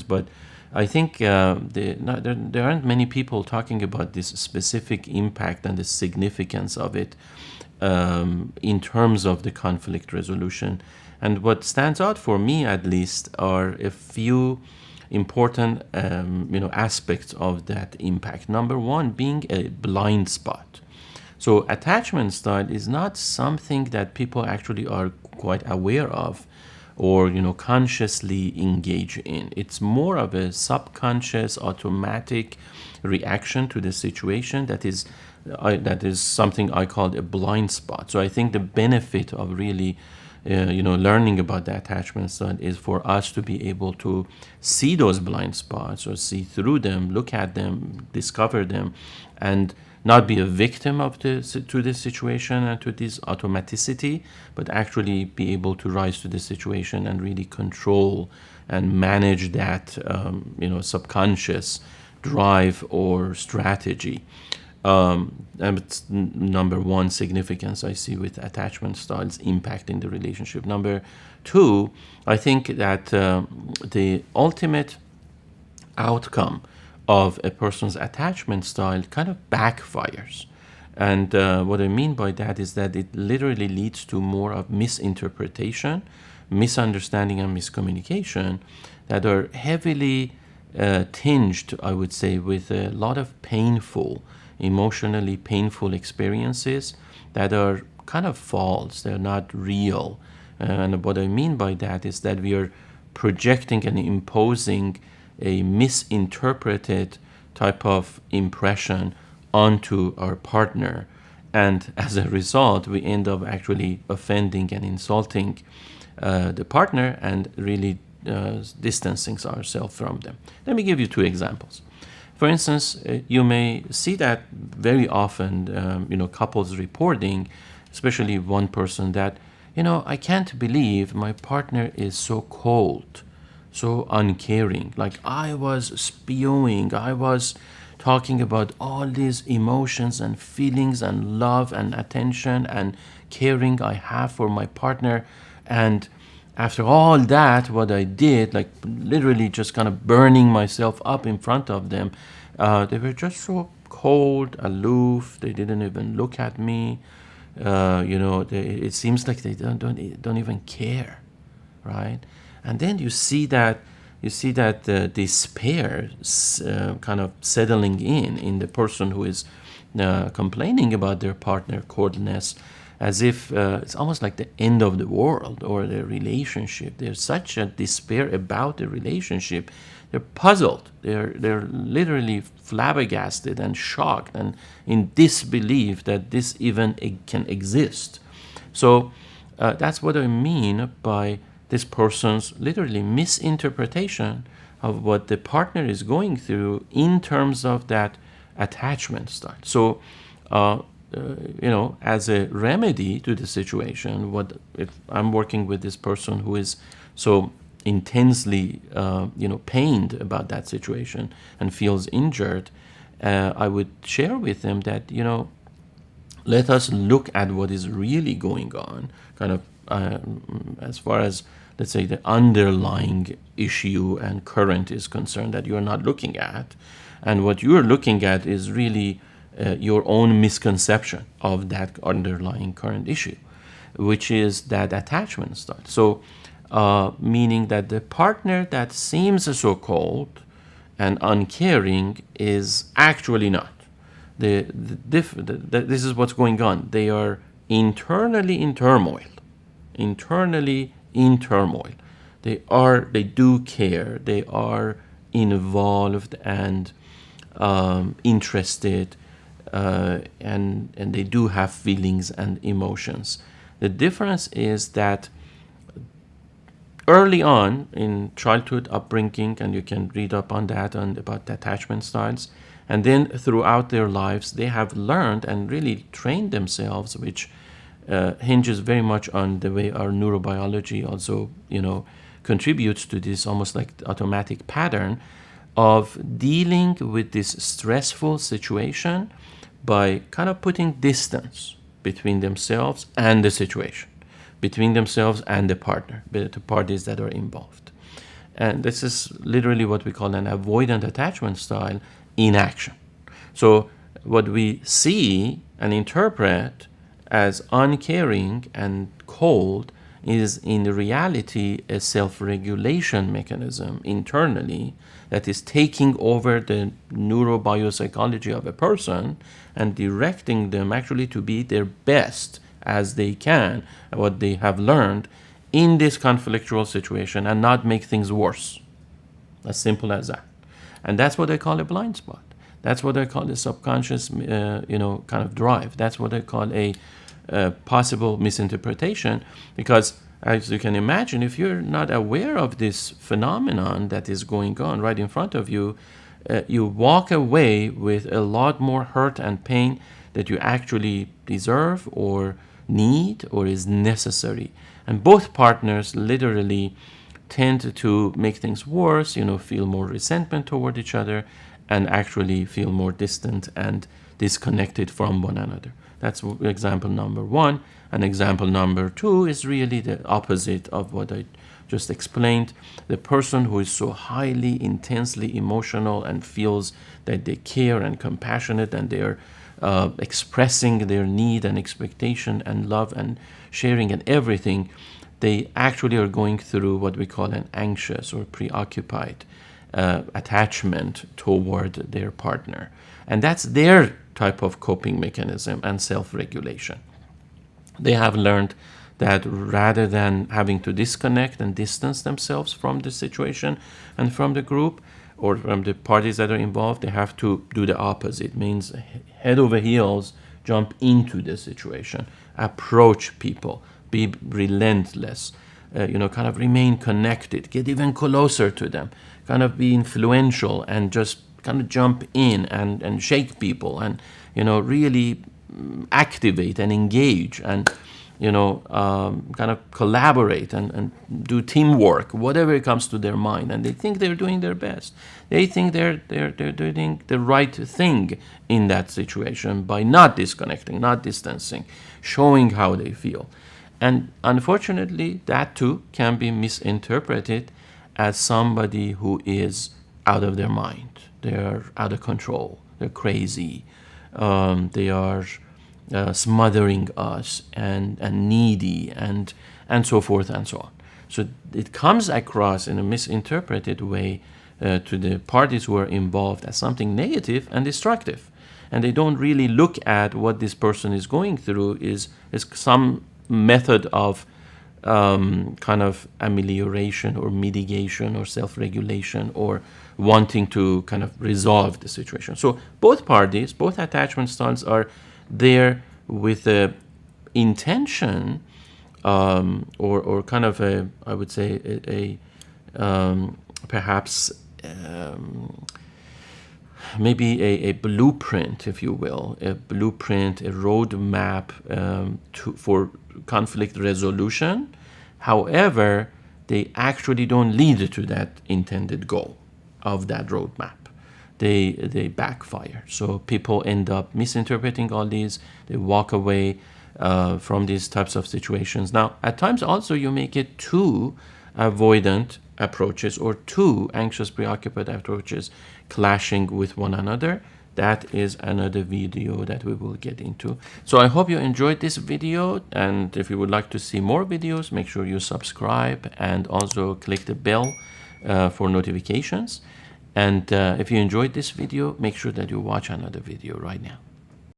But I think there aren't many people talking about this specific impact and the significance of it in terms of the conflict resolution. And what stands out for me, at least, are a few important aspects of that impact. Number one, being a blind spot. So attachment style is not something that people actually are quite aware of or consciously engage in. It's more of a subconscious automatic reaction to the situation that is something I call a blind spot. So I think the benefit of really learning about the attachment style is for us to be able to see those blind spots or see through them, look at them, discover them, and not be a victim of this situation and to this automaticity, but actually be able to rise to the situation and really control and manage that subconscious drive or strategy. And it's number one significance I see with attachment styles impacting the relationship. Number two, I think that the ultimate outcome of a person's attachment style kind of backfires. And what I mean by that is that it literally leads to more of misinterpretation, misunderstanding, and miscommunication that are heavily tinged, I would say, with a lot of emotionally painful experiences that are kind of false, they're not real. And what I mean by that is that we are projecting and imposing a misinterpreted type of impression onto our partner. And as a result, we end up actually offending and insulting the partner and really distancing ourselves from them. Let me give you two examples. For instance, you may see that very often, couples reporting, especially one person, that, I can't believe my partner is so cold, so uncaring. Like, I was spewing, I was talking about all these emotions and feelings and love and attention and caring I have for my partner. And after all that, what I did, like literally just kind of burning myself up in front of them, they were just so cold, aloof. They didn't even look at me. It seems like they don't even care, right? And then you see that despair kind of settling in the person who is complaining about their partner coldness, as if it's almost like the end of the world or the relationship. There's such a despair about the relationship. They're puzzled. They're literally flabbergasted and shocked and in disbelief that this even can exist. So that's what I mean by this person's literally misinterpretation of what the partner is going through in terms of that attachment style. So, as a remedy to the situation, what if I'm working with this person who is so intensely, pained about that situation and feels injured, I would share with them that, let us look at what is really going on, kind of as far as, let's say, the underlying issue and current is concerned that you're not looking at. And what you're looking at is really your own misconception of that underlying current issue, which is that attachment style. So, meaning that the partner that seems so cold and uncaring is actually not. This is what's going on. They are internally in turmoil. They do care. They are involved and interested, and they do have feelings and emotions. The difference is that early on in childhood upbringing, and you can read up on that and about the attachment styles, and then throughout their lives, they have learned and really trained themselves, which hinges very much on the way our neurobiology also, contributes to this almost like automatic pattern of dealing with this stressful situation by kind of putting distance between themselves and the situation, between themselves and the partner, the parties that are involved. And this is literally what we call an avoidant attachment style in action. So what we see and interpret as uncaring and cold is in reality a self-regulation mechanism internally that is taking over the neurobiopsychology of a person and directing them actually to be their best as they can, what they have learned in this conflictual situation, and not make things worse. As simple as that. And that's what I call a blind spot. That's what I call a subconscious, kind of drive. That's what I call a possible misinterpretation, because as you can imagine, if you're not aware of this phenomenon that is going on right in front of you, you walk away with a lot more hurt and pain that you actually deserve or need or is necessary. And both partners literally tend to make things worse, feel more resentment toward each other, and actually feel more distant and disconnected from one another. That's example number one. And example number two is really the opposite of what I just explained. The person who is so highly, intensely emotional and feels that they care and compassionate and they're expressing their need and expectation and love and sharing and everything, they actually are going through what we call an anxious or preoccupied attachment toward their partner. And that's their type of coping mechanism and self-regulation. They have learned that rather than having to disconnect and distance themselves from the situation and from the group or from the parties that are involved, they have to do the opposite. It means head over heels, jump into the situation, approach people, be relentless, kind of remain connected, get even closer to them, kind of be influential and just kind of jump in and shake people and, really activate and engage and, kind of collaborate and do teamwork, whatever comes to their mind. And they think they're doing their best. They think they're doing the right thing in that situation by not disconnecting, not distancing, showing how they feel. And unfortunately, that too can be misinterpreted as somebody who is out of their mind. They're out of control. They're crazy. They are smothering us and needy and so forth and so on. So it comes across in a misinterpreted way to the parties who are involved as something negative and destructive. And they don't really look at what this person is going through is some method of kind of amelioration or mitigation or self-regulation or wanting to kind of resolve the situation. So both parties, both attachment styles are there with the intention or kind of I would say perhaps maybe a blueprint, if you will, a roadmap for conflict resolution. However, they actually don't lead to that intended goal of that roadmap. They backfire. So people end up misinterpreting all these. They walk away from these types of situations. Now, at times also you make it two avoidant approaches or two anxious preoccupied approaches clashing with one another. That is another video that we will get into. So I hope you enjoyed this video, and if you would like to see more videos, make sure you subscribe and also click the bell for notifications. And if you enjoyed this video, make sure that you watch another video right now.